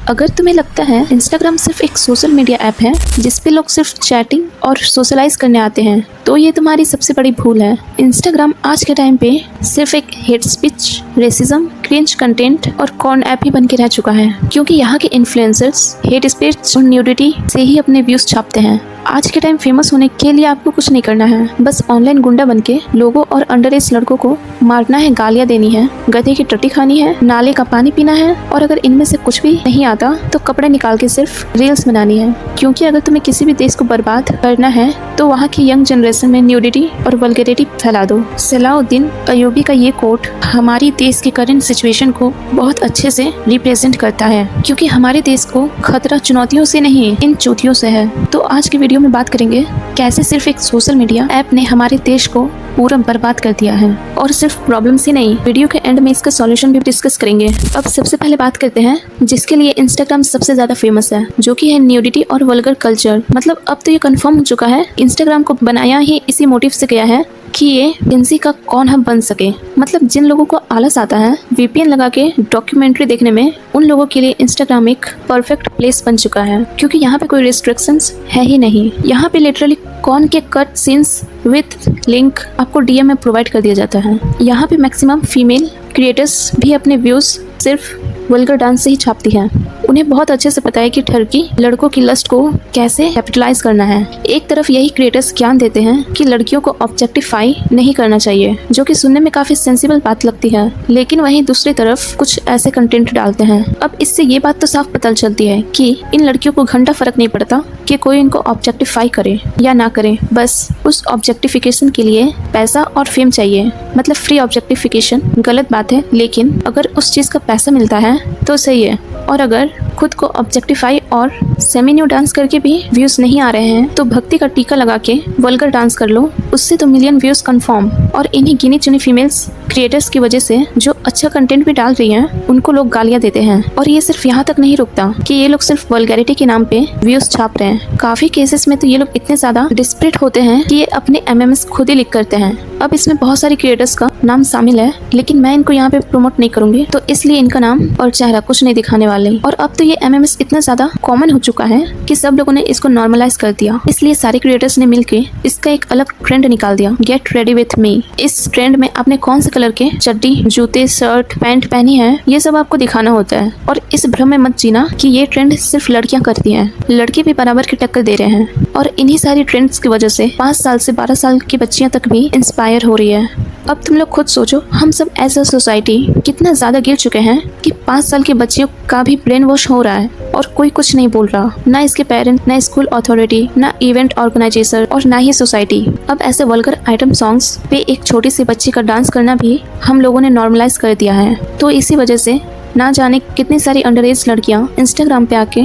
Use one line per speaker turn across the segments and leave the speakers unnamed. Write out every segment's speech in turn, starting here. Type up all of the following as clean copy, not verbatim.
अगर तुम्हें लगता है इंस्टाग्राम सिर्फ एक सोशल मीडिया ऐप है जिस पे लोग सिर्फ चैटिंग और सोशलाइज करने आते हैं, तो ये तुम्हारी सबसे बड़ी भूल है। इंस्टाग्राम आज के टाइम पे सिर्फ एक hate speech, racism, cringe content और कॉर्न ऐप ही बन के रह चुका है, क्योंकि यहाँ के इन्फ्लुएंसर्स हेट स्पीच और न्यूडिटी से ही अपने व्यूज छापते हैं। आज के टाइम फेमस होने के लिए आपको कुछ नहीं करना है, बस ऑनलाइन गुंडा बनके लोगों और अंडर एज लड़कों को मारना है, गालियाँ देनी है, गधे की टट्टी खानी है, नाले का पानी पीना है, और अगर इनमें से कुछ भी नहीं आता तो कपड़े निकाल के सिर्फ रील्स बनानी है। क्योंकि अगर तुम्हें किसी भी देश को बर्बाद करना है तो वहाँ की यंग जनरेशन में न्यूडिटी और वल्गैरिटी फैला दो। सलाउद्दीन अय्यूबी का ये कोट हमारी देश की करंट सिचुएशन को बहुत अच्छे से रिप्रेजेंट करता है, क्योंकि हमारे देश को खतरा चुनौतियों से नहीं, इन चूतियों से है। तो आज की वीडियो में बात करेंगे कैसे सिर्फ एक सोशल मीडिया ऐप ने हमारे देश को पूरा बर्बाद कर दिया है, और सिर्फ प्रॉब्लम्स ही नहीं, वीडियो के एंड में इसका सॉल्यूशन भी डिस्कस करेंगे। अब सबसे पहले बात करते हैं जिसके लिए इंस्टाग्राम सबसे ज्यादा फेमस है, जो कि है न्यूडिटी और वल्गर कल्चर। मतलब अब तो ये कंफर्म हो चुका है, इंस्टाग्राम को बनाया ही इसी मोटिव से गया है कि ये जिंसी का कौन हब बन सके। मतलब जिन लोगों को आलस आता है वीपीएन लगा के डॉक्यूमेंट्री देखने में, उन लोगों के लिए इंस्टाग्राम एक परफेक्ट प्लेस बन चुका है, क्योंकि यहाँ पे कोई रिस्ट्रिक्शंस है ही नहीं। यहाँ पे लिटरली कौन के कट सीन्स विथ लिंक आपको डीएम में प्रोवाइड कर दिया जाता है। यहाँ पे मैक्सिमम फीमेल क्रिएटर्स भी अपने व्यूज सिर्फ वल्गर डांस से ही छापती है। उन्हें बहुत अच्छे से पता है कि ठरकी लड़कों की लस्ट को कैसे कैपिटलाइज करना है। एक तरफ यही क्रिएटर्स ज्ञान देते हैं कि लड़कियों को ऑब्जेक्टिफाई नहीं करना चाहिए, जो कि सुनने में काफी सेंसिबल बात लगती है, लेकिन वहीं दूसरी तरफ कुछ ऐसे कंटेंट डालते हैं। अब इससे ये बात तो साफ पता चलती है कि इन लड़कियों को घंटा फर्क नहीं पड़ता कि कोई इनको ऑब्जेक्टिफाई करे या ना करे, बस उस ऑब्जेक्टिफिकेशन के लिए पैसा और फेम चाहिए। मतलब फ्री ऑब्जेक्टिफिकेशन गलत बात है, लेकिन अगर उस चीज का पैसा मिलता है तो सही है। और अगर खुद को ऑब्जेक्टिफाई और सेमी न्यू डांस करके भी व्यूज नहीं आ रहे हैं तो भक्ति का टीका लगा के वल्गर डांस कर लो, उससे तो मिलियन व्यूज कंफर्म। और इन्हीं गिनी चुनी फीमेल्स क्रिएटर्स की वजह से जो अच्छा कंटेंट भी डाल रही हैं, उनको लोग गालियां देते हैं। और ये सिर्फ यहाँ तक नहीं रुकता कि ये लोग सिर्फ वल्गैरिटी के नाम पे व्यूज छाप रहे हैं। काफी केसेस में तो ये लोग इतने ज्यादा डिस्परेट होते हैं कि ये अपने एमएमएस खुद ही लिख करते हैं। अब इसमें बहुत सारे क्रिएटर्स का नाम शामिल है, लेकिन मैं इनको यहाँ पे प्रमोट नहीं करूंगी, तो इसलिए इनका नाम और चेहरा कुछ नहीं दिखाने वाले। और अब तो ये एमएमएस इतना ज्यादा कॉमन हो चुका है कि सब लोगों ने इसको नॉर्मलाइज कर दिया। इसलिए सारे क्रिएटर्स ने मिलके इसका एक अलग ट्रेंड निकाल दिया, गेट रेडी विथ मी। इस ट्रेंड में आपने कौन से कलर के चड्डी, जूते, शर्ट, पैंट पहनी है, ये सब आपको दिखाना होता है। और इस भ्रम में मत जीना कि ये ट्रेंड सिर्फ लड़कियां करती हैं, लड़के भी बराबर की टक्कर दे रहे हैं। और इन्हीं सारी ट्रेंड्स की वजह से 5 साल से 12 साल की बच्चियां तक भी इंस्पायर हो रही है। अब तुम लोग खुद सोचो, हम सब एज अ सोसाइटी कितना ज्यादा गिर चुके हैं कि 5 साल की बच्चियों का भी ब्रेन वॉश हो रहा है और कोई कुछ नहीं बोल रहा, ना इसके पेरेंट, ना स्कूल अथॉरिटी, ना इवेंट ऑर्गेनाइजेशन, और ना ही सोसाइटी। अब ऐसे वल्गर आइटम सॉन्ग्स पे एक छोटी सी बच्ची का डांस करना भी हम लोगों ने नॉर्मलाइज कर दिया है। तो इसी वजह से ना जाने कितनी सारी अंडर एज लड़कियां इंस्टाग्राम पे आके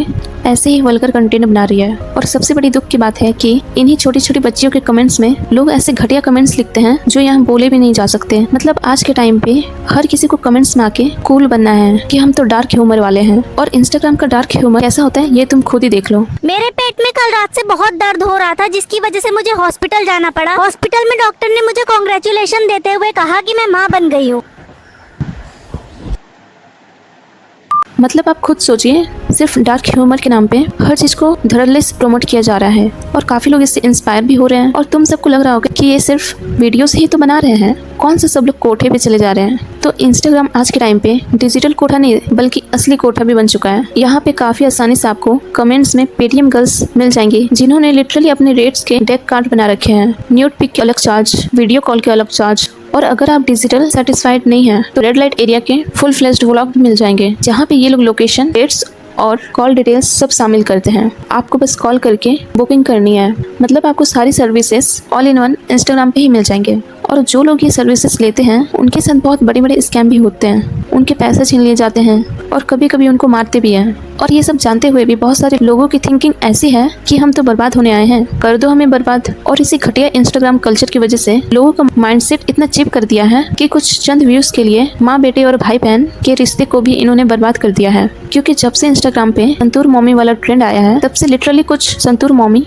ऐसे ही वल्गर कंटेंट बना रही है। और सबसे बड़ी दुख की बात है कि इन्हीं छोटी छोटी बच्चियों के कमेंट्स में लोग ऐसे घटिया कमेंट्स लिखते हैं जो यहाँ बोले भी नहीं जा सकते। मतलब आज के टाइम पे हर किसी को कमेंट्स में आके कूल बनना है कि हम तो डार्क ह्यूमर वाले हैं। और इंस्टाग्राम का डार्क ह्यूमर कैसा होता है ये तुम खुद ही देख लो।
मेरे पेट में कल रात से बहुत दर्द हो रहा था, जिसकी वजह से मुझे हॉस्पिटल जाना पड़ा। हॉस्पिटल में डॉक्टर ने मुझे कांग्रेचुलेशन देते हुए कहा कि मैं माँ बन गई हूँ।
मतलब आप खुद सोचिए, सिर्फ डार्क ह्यूमर के नाम पे हर चीज को धड़ल्ले से प्रमोट किया जा रहा है, और काफी लोग इससे इंस्पायर भी हो रहे हैं। और तुम सबको लग रहा होगा कि ये सिर्फ वीडियोस ही तो बना रहे हैं, कौन से सब लोग कोठे पे चले जा रहे हैं। तो इंस्टाग्राम आज के टाइम पे डिजिटल कोठा नहीं बल्कि असली कोठा भी बन चुका है। यहाँ पे काफी आसानी से आपको कमेंट्स में पेटीएम गर्ल्स मिल जाएंगी, जिन्होंने लिटरली अपने रेट्स के डेक कार्ड बना रखे हैं। न्यूड पिक के अलग चार्ज, वीडियो कॉल के अलग चार्ज, और अगर आप डिजिटल सेटिस्फाइड नहीं हैं तो रेड लाइट एरिया के फुल फ्लेज्ड व्लॉग भी मिल जाएंगे, जहाँ पे ये लोग लोकेशन, डेट्स और कॉल डिटेल्स सब शामिल करते हैं। आपको बस कॉल करके बुकिंग करनी है। मतलब आपको सारी services all in one Instagram पे ही मिल जाएंगे। और जो लोग ये सर्विसेज लेते हैं उनके साथ बहुत बड़े बड़े स्कैम भी होते हैं, उनके पैसे छीन लिए जाते हैं और कभी कभी उनको मारते भी हैं। और ये सब जानते हुए भी बहुत सारे लोगों की थिंकिंग ऐसी है कि हम तो बर्बाद होने आए हैं, कर दो हमें बर्बाद। और इसी घटिया इंस्टाग्राम कल्चर की वजह से लोगों का माइंडसेट इतना चिप कर दिया है कि कुछ चंद व्यूज के लिए माँ बेटे और भाई बहन के रिश्ते को भी इन्होंने बर्बाद कर दिया है। क्योंकि जब से इंस्टाग्राम पे संतूर मॉमी वाला ट्रेंड आया है, तब से लिटरली कुछ संतूर मॉमी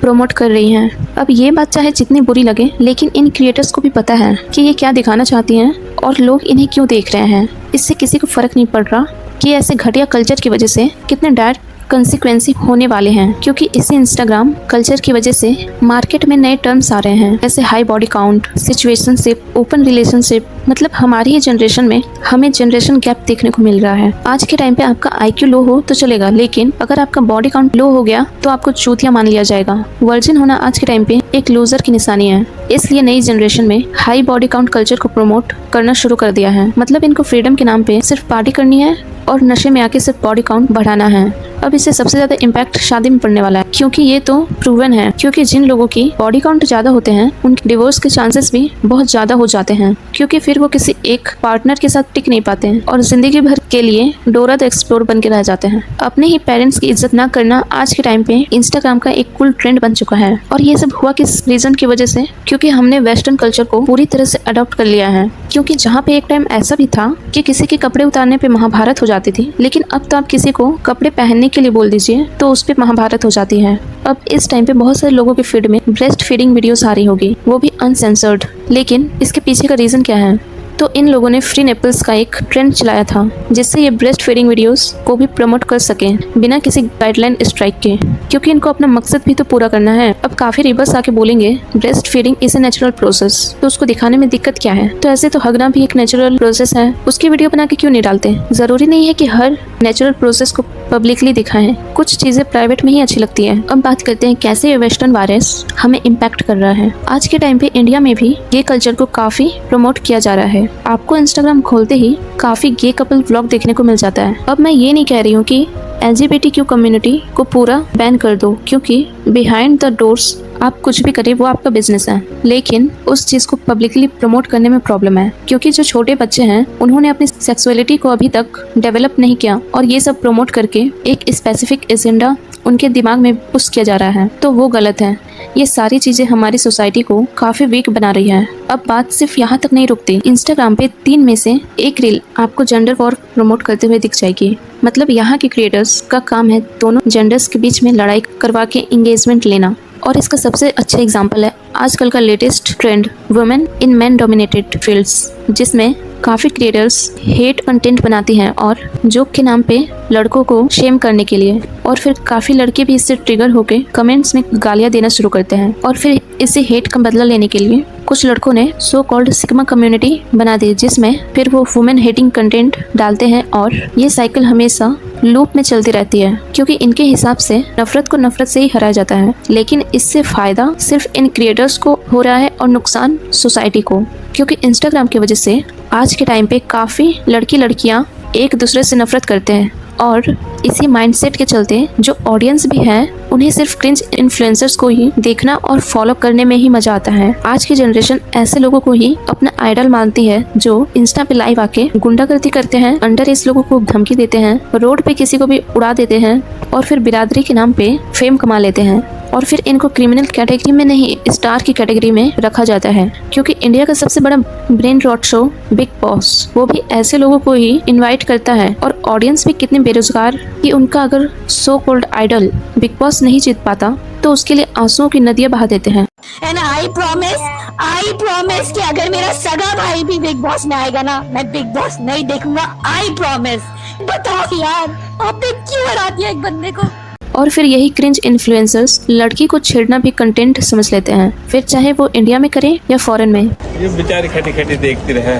प्रमोट कर रही हैं। अब ये बात चाहे जितनी बुरी लगे, लेकिन इन क्रिएटर्स को भी पता है कि ये क्या दिखाना चाहती हैं और लोग इन्हें क्यों देख रहे हैं। इससे किसी को फर्क नहीं पड़ रहा कि ऐसे घटिया कल्चर की वजह से कितने डायरेक्ट कंसिक्वेंसी होने वाले हैं, क्योंकि इसी इंस्टाग्राम कल्चर की वजह से मार्केट में नए टर्म्स आ रहे हैं, जैसे high body count, situationship, open relationship. मतलब हमारी ही जनरेशन में हमें जनरेशन गैप देखने को मिल रहा है। आज के टाइम पे आपका IQ लो हो तो चलेगा, लेकिन अगर आपका बॉडी काउंट लो हो गया तो आपको चूतिया मान लिया जाएगा। वर्जिन होना आज के टाइम पे एक लूजर की निशानी है। इसलिए नई जनरेशन में हाई बॉडी काउंट कल्चर को प्रमोट करना शुरू कर दिया है। मतलब इनको फ्रीडम के नाम पे सिर्फ पार्टी करनी है और नशे में आके सिर्फ बॉडी काउंट बढ़ाना है। अब इससे सबसे ज्यादा इम्पैक्ट शादी में पड़ने वाला है, क्योंकि ये तो प्रूवन है। क्योंकि जिन लोगों की बॉडी काउंट ज्यादा होते हैं उनके डिवोर्स के चांसेस भी बहुत ज्यादा हो जाते हैं, क्योंकि फिर वो किसी एक पार्टनर के साथ टिक नहीं पाते हैं और जिंदगी भर के लिए डोरा द एक्सप्लोर बन के रह जाते हैं। अपने ही पेरेंट्स की इज्जत ना करना आज के टाइम पे इंस्टाग्राम का एक कूल ट्रेंड बन चुका है। और ये सब हुआ किस रीजन की वजह से? क्योंकि हमने वेस्टर्न कल्चर को पूरी तरह से अडॉप्ट कर लिया है। क्योंकि जहाँ पे एक टाइम ऐसा भी था कि किसी के कपड़े उतारने पे महाभारत हो जाती थी, लेकिन अब तो आप किसी को कपड़े पहनने के लिए बोल दीजिए तो उस पे महाभारत हो जाती है। अब इस टाइम पे बहुत सारे लोगों के फीड में ब्रेस्ट फीडिंग वीडियोस आ रही होगी, वो भी अनसेंसर्ड। लेकिन इसके पीछे का रीजन क्या है? तो इन लोगों ने फ्री निपल्स का एक ट्रेंड चलाया था, जिससे ये ब्रेस्ट फीडिंग वीडियोस को भी प्रमोट कर सके बिना किसी गाइडलाइन स्ट्राइक के, क्योंकि इनको अपना मकसद भी तो पूरा करना है। अब काफी रिवर्स आके बोलेंगे breast feeding is a natural process, तो उसको दिखाने में दिक्कत क्या है? तो ऐसे तो हगना भी एक नेचुरल प्रोसेस है, उसकी वीडियो बना के क्यों नहीं डालते? जरूरी नहीं है कि हर नेचुरल प्रोसेस को पब्लिकली दिखाएं, कुछ चीजें प्राइवेट में ही अच्छी लगती है। अब बात करते हैं कैसे ये वेस्टर्न वायरस हमें इम्पैक्ट कर रहा है। आज के टाइम पे इंडिया में भी ये कल्चर को काफी प्रमोट किया जा रहा है। आपको इंस्टाग्राम खोलते ही काफी गे कपल व्लॉग देखने को मिल जाता है। अब मैं ये नहीं कह रही हूँ कि LGBTQ कम्युनिटी को पूरा बैन कर दो, क्योंकि बिहाइंड द डोर्स आप कुछ भी करें वो आपका बिजनेस है, लेकिन उस चीज को पब्लिकली प्रमोट करने में प्रॉब्लम है। क्योंकि जो छोटे बच्चे हैं उन्होंने अपनी सेक्सुअलिटी को अभी तक डेवलप नहीं किया और ये सब प्रमोट करके एक स्पेसिफिक एजेंडा उनके दिमाग में पुश किया जा रहा है, तो वो गलत है। ये सारी चीजें हमारी सोसाइटी को काफी वीक बना रही है। अब बात सिर्फ यहाँ तक नहीं रुकती। इंस्टाग्राम पे 3 में से 1 रील आपको जेंडर वॉर प्रमोट करते हुए दिख जाएगी। मतलब यहाँ के क्रिएटर्स का काम है दोनों जेंडर्स के बीच में लड़ाई करवा के इंगेजमेंट लेना। और इसका सबसे अच्छा एग्जाम्पल है आजकल का latest trend women in man dominated fields, जिसमें काफ़ी क्रिएटर्स हेट कंटेंट बनाती हैं और जोक के नाम पे लड़कों को शेम करने के लिए, और फिर काफ़ी लड़के भी इससे ट्रिगर होके कमेंट्स में गालियां देना शुरू करते हैं। और फिर इसे हेट का बदला लेने के लिए कुछ लड़कों ने सो कॉल्ड सिग्मा कम्युनिटी बना दी, जिसमें फिर वो वुमेन हेटिंग कंटेंट डालते हैं और ये साइकिल हमेशा लूप में चलती रहती है, क्योंकि इनके हिसाब से नफरत को नफरत से ही हराया जाता है। लेकिन इससे फायदा सिर्फ इन क्रिएटर्स को हो रहा है और नुकसान सोसाइटी को, क्योंकि इंस्टाग्राम की वजह से आज के टाइम पे काफ़ी लड़कियां एक दूसरे से नफरत करते हैं, और इसी माइंडसेट के चलते जो ऑडियंस भी है उन्हें सिर्फ क्रिंज इन्फ्लुएंसर्स को ही देखना और फॉलो करने में ही मजा आता है। आज की जनरेशन ऐसे लोगों को ही अपना आइडल मानती है जो इंस्टा पे लाइव आके गुंडागर्दी करते हैं, अंडर एज लोगों को धमकी देते हैं, रोड पे किसी को भी उड़ा देते हैं और फिर बिरादरी के नाम पे फेम कमा लेते हैं। और फिर इनको क्रिमिनल कैटेगरी में नहीं, स्टार की कैटेगरी में रखा जाता है, क्योंकि इंडिया का सबसे बड़ा brain rot show Bigg Boss वो भी ऐसे लोगों को ही इनवाइट करता है। और ऑडियंस भी कितने बेरोजगार कि उनका अगर so called idol Bigg Boss नहीं जीत पाता तो उसके लिए आंसुओं की नदियां बहा देते हैं।
एंड आई प्रॉमिस कि अगर मेरा सगा भाई भी बिग बॉस में आएगा ना, मैं बिग बॉस नहीं देखूंगा। I promise. बताओ यार, आपने क्यों हरा दिया एक बंदे को?
और फिर यही क्रिंज इन्फ्लुएंसर्स लड़की को छेड़ना भी कंटेंट समझ लेते हैं, फिर चाहे वो इंडिया में करे या फॉरेन में।
ये बेचारी खटी खटी देखती रहे।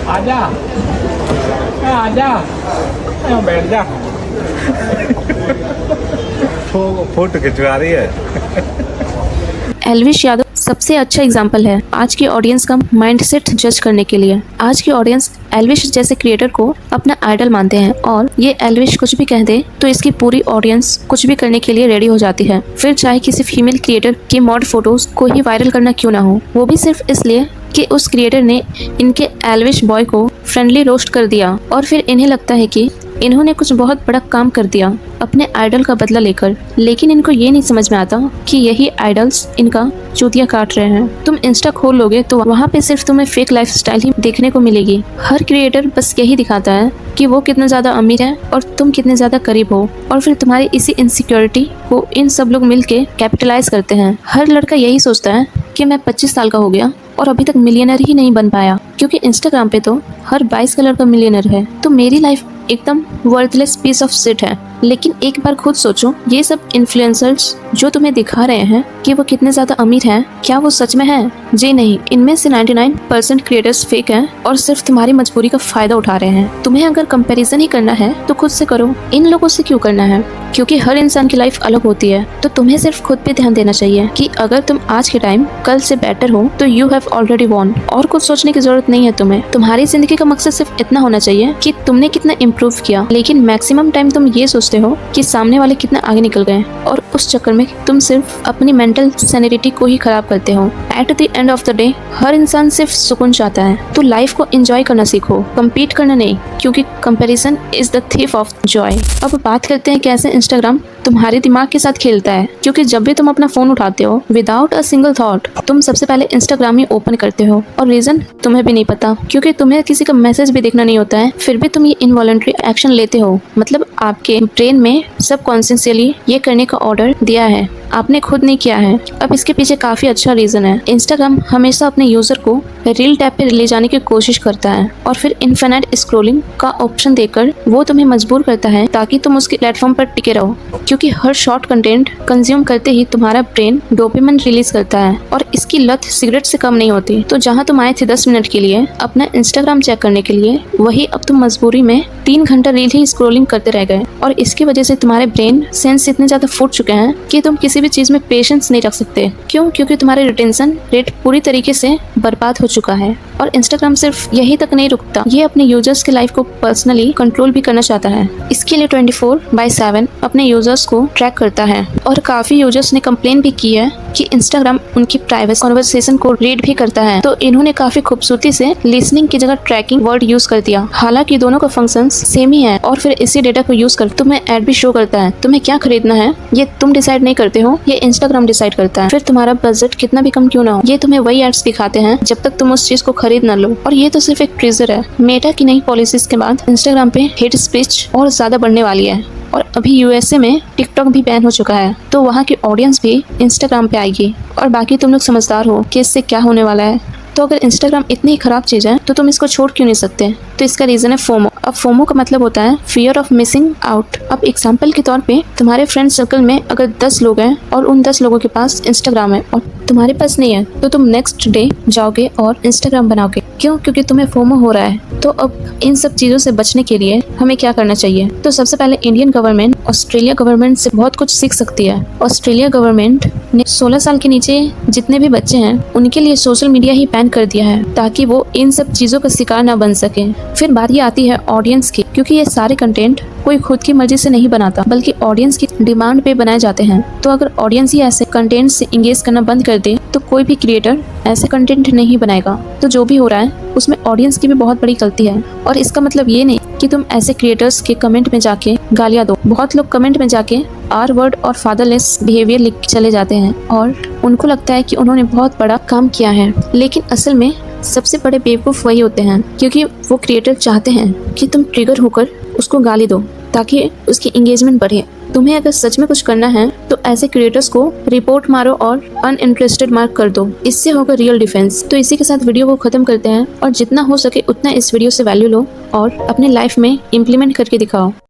आजा आजा बैठ जा। फोटो खिंचवा रही है।
एल्विश यादव सबसे अच्छा एग्जाम्पल है आज की ऑडियंस का माइंडसेट जज करने के लिए। आज की ऑडियंस एल्विश जैसे क्रिएटर को अपना आइडल मानते हैं, और ये एल्विश कुछ भी कह दे तो इसकी पूरी ऑडियंस कुछ भी करने के लिए रेडी हो जाती है, फिर चाहे किसी फीमेल क्रिएटर की मॉड फोटोज को ही वायरल करना क्यों ना हो, वो भी सिर्फ इसलिए कि उस क्रिएटर ने इनके एल्विश बॉय को फ्रेंडली रोस्ट कर दिया, और फिर इन्हें लगता है कि इन्होंने कुछ बहुत बड़ा काम कर दिया अपने आइडल का बदला लेकर। लेकिन इनको ये नहीं समझ में आता कि यही आइडल्स इनका चूतिया काट रहे हैं। तुम इंस्टा खोल लोगे तो वहाँ पे सिर्फ तुम्हें फेक लाइफस्टाइल ही देखने को मिलेगी। हर क्रिएटर बस यही दिखाता है कि वो कितना ज़्यादा अमीर है और तुम कितने ज़्यादा करीब हो, और फिर तुम्हारी इसी इनसिक्योरिटी को इन सब लोग मिल के कैपिटलाइज करते हैं। हर लड़का यही सोचता है कि मैं 25 साल का हो गया और अभी तक मिलियनर ही नहीं बन पाया, क्योंकि इंस्टाग्राम पे तो हर 22 कलर का मिलियनर है। तो मेरी लाइफ एकदम वर्थलेस पीस ऑफ शिट है। लेकिन एक बार खुद सोचो, ये सब इन्फ्लुएंसर्स जो तुम्हें दिखा रहे हैं कि वो कितने ज्यादा अमीर हैं, क्या वो सच में है? जी नहीं, इनमें से 99% क्रिएटर्स फेक हैं और सिर्फ तुम्हारी मजबूरी का फायदा उठा रहे हैं। तुम्हें अगर कंपैरिजन ही करना है तो खुद से करो, इन लोगों से क्यों करना है? क्योंकि हर इंसान की लाइफ अलग होती है। तो तुम्हें सिर्फ खुद पे ध्यान देना चाहिए कि अगर तुम आज के टाइम कल से बेटर हो तो यू हैव ऑलरेडी वॉन, और कुछ सोचने की जरूरत नहीं है तुम्हें। तुम्हारी जिंदगी का मकसद सिर्फ इतना होना चाहिए कि तुमने कितना इम्प्रूव किया, लेकिन मैक्सिमम टाइम तुम ये सोचते हो कि सामने वाले कितना आगे निकल गए, और उस चक्कर में तुम सिर्फ अपनी मेंटल सैनिटी को ही खराब करते हो। At the end of the day हर इंसान सिर्फ सुकून चाहता है, तो लाइफ को एंजॉय करना सीखो, कम्पीट करना नहीं, क्योंकि comparison is the thief of Joy. अब बात करते हैं कैसे इंस्टाग्राम तुम्हारे दिमाग के साथ खेलता है, क्योंकि जब भी तुम अपना फोन उठाते हो विदाउट अ सिंगल थॉट तुम सबसे पहले इंस्टाग्राम ही ओपन करते हो, और रीजन तुम्हें भी नहीं पता, क्योंकि तुम्हें किसी का मैसेज भी देखना नहीं होता है, फिर भी तुम ये इनवॉलंटरी एक्शन लेते हो। मतलब आपके ब्रेन में सबकॉन्शियसली ये करने का ऑर्डर दिया है, आपने खुद नहीं किया है। अब इसके पीछे काफी अच्छा रीजन है। इंस्टाग्राम हमेशा अपने यूजर को रील टैब पे ले जाने की कोशिश करता है, और फिर इन्फिनिट स्क्रॉलिंग का ऑप्शन देकर वो तुम्हें मजबूर करता है ताकि तुम उसके प्लेटफॉर्म पर टिके रहो, क्योंकि हर शॉर्ट कंटेंट कंज्यूम करते ही तुम्हारा ब्रेन डोपामिन रिलीज करता है, और इसकी लत सिगरेट से कम नहीं होती। तो जहाँ तुम आए थे 10 मिनट के लिए अपना इंस्टाग्राम चेक करने के लिए, वही अब तुम मजबूरी में 3 घंटा रील ही स्क्रॉलिंग करते रह गए, और इसकी वजह से तुम्हारे ब्रेन सेंस इतने ज्यादा फूट चुके हैं कि तुम किसी भी चीज में पेशेंस नहीं रख सकते। क्यों? क्योंकि तुम्हारे रिटेंशन रेट पूरी तरीके से बर्बाद हो चुका है। और इंस्टाग्राम सिर्फ यही तक नहीं रुकता, ये अपने यूजर्स की लाइफ को पर्सनली कंट्रोल भी करना चाहता है। इसके लिए 24/7 अपने यूजर्स को ट्रैक करता है, और काफी यूजर्स ने कंप्लेन भी की है कि इंस्टाग्राम उनकी प्राइवेट कॉन्वर्सेशन को रीड भी करता है। तो इन्होंने काफी खूबसूरती से लिसनिंग की जगह ट्रैकिंग वर्ड यूज कर दिया। हालांकि दोनों का फंक्शन सेम ही है, और फिर इसी डेटा को यूज कर तुम्हें एड भी शो करता है। तुम्हें क्या खरीदना है ये तुम डिसाइड नहीं करते हो, ये इंस्टाग्राम डिसाइड करता है। फिर तुम्हारा बजट कितना भी कम क्यों ना हो, ये तुम्हें वही एड्स दिखाते हैं जब तक तुम उस चीज को खरीद ना लो। और ये तो सिर्फ एक ट्रीजर है। मेटा की नई पॉलिसीज के बाद इंस्टाग्राम पे हेट स्पीच और ज्यादा बढ़ने वाली है, और अभी यूएसए में टिकटॉक भी बैन हो चुका है, तो वहाँ की ऑडियंस भी इंस्टाग्राम पे आएगी। और बाकी तुम लोग समझदार हो कि इससे क्या होने वाला है। तो अगर इंस्टाग्राम इतनी खराब चीज़ है तो तुम इसको छोड़ क्यों नहीं सकते? तो इसका रीज़न है फोमो। अब फोमो का मतलब होता है फियर ऑफ मिसिंग आउट। अब एग्जाम्पल के तौर पे तुम्हारे फ्रेंड सर्कल में अगर 10 लोग हैं और उन 10 लोगों के पास इंस्टाग्राम है और तुम्हारे पास नहीं है, तो तुम नेक्स्ट डे जाओगे और इंस्टाग्राम बनाओगे। क्यों? क्योंकि तुम्हें फोमो हो रहा है। तो अब इन सब चीज़ों से बचने के लिए हमें क्या करना चाहिए? तो सबसे पहले इंडियन गवर्नमेंट ऑस्ट्रेलिया गवर्नमेंट से बहुत कुछ सीख सकती है। ऑस्ट्रेलिया गवर्नमेंट ने 16 साल के नीचे जितने भी बच्चे हैं उनके लिए सोशल मीडिया ही बैन कर दिया है, ताकि वो इन सब चीज़ों का शिकार ना बन सके। फिर बारी आती है ऑडियंस की, क्योंकि ये सारे कंटेंट कोई खुद की मर्जी से नहीं बनाता, बल्कि ऑडियंस की डिमांड पे बनाए जाते हैं। तो अगर ऑडियंस ही ऐसे कंटेंट से इंगेज करना बंद कर दे तो कोई भी क्रिएटर ऐसे कंटेंट नहीं बनाएगा। तो जो भी हो रहा है उसमें ऑडियंस की भी बहुत बड़ी गलती है। और इसका मतलब ये नहीं कि तुम ऐसे क्रिएटर्स के कमेंट में जाके गालियाँ दो। बहुत लोग कमेंट में जाके आर वर्ड और फादरलेस बिहेवियर लिख के चले जाते हैं, और उनको लगता है कि उन्होंने बहुत बड़ा काम किया है, लेकिन असल में सबसे बड़े बेवकूफ़ वही होते हैं, क्योंकि वो क्रिएटर चाहते हैं कि तुम ट्रिगर होकर उसको गाली दो ताकि उसकी एंगेजमेंट बढ़े। तुम्हें अगर सच में कुछ करना है तो ऐसे क्रिएटर्स को रिपोर्ट मारो और अनइंटरेस्टेड मार्क कर दो, इससे होगा रियल डिफेंस। तो इसी के साथ वीडियो को खत्म करते हैं, और जितना हो सके उतना इस वीडियो से वैल्यू लो और अपने लाइफ में इम्प्लीमेंट करके दिखाओ।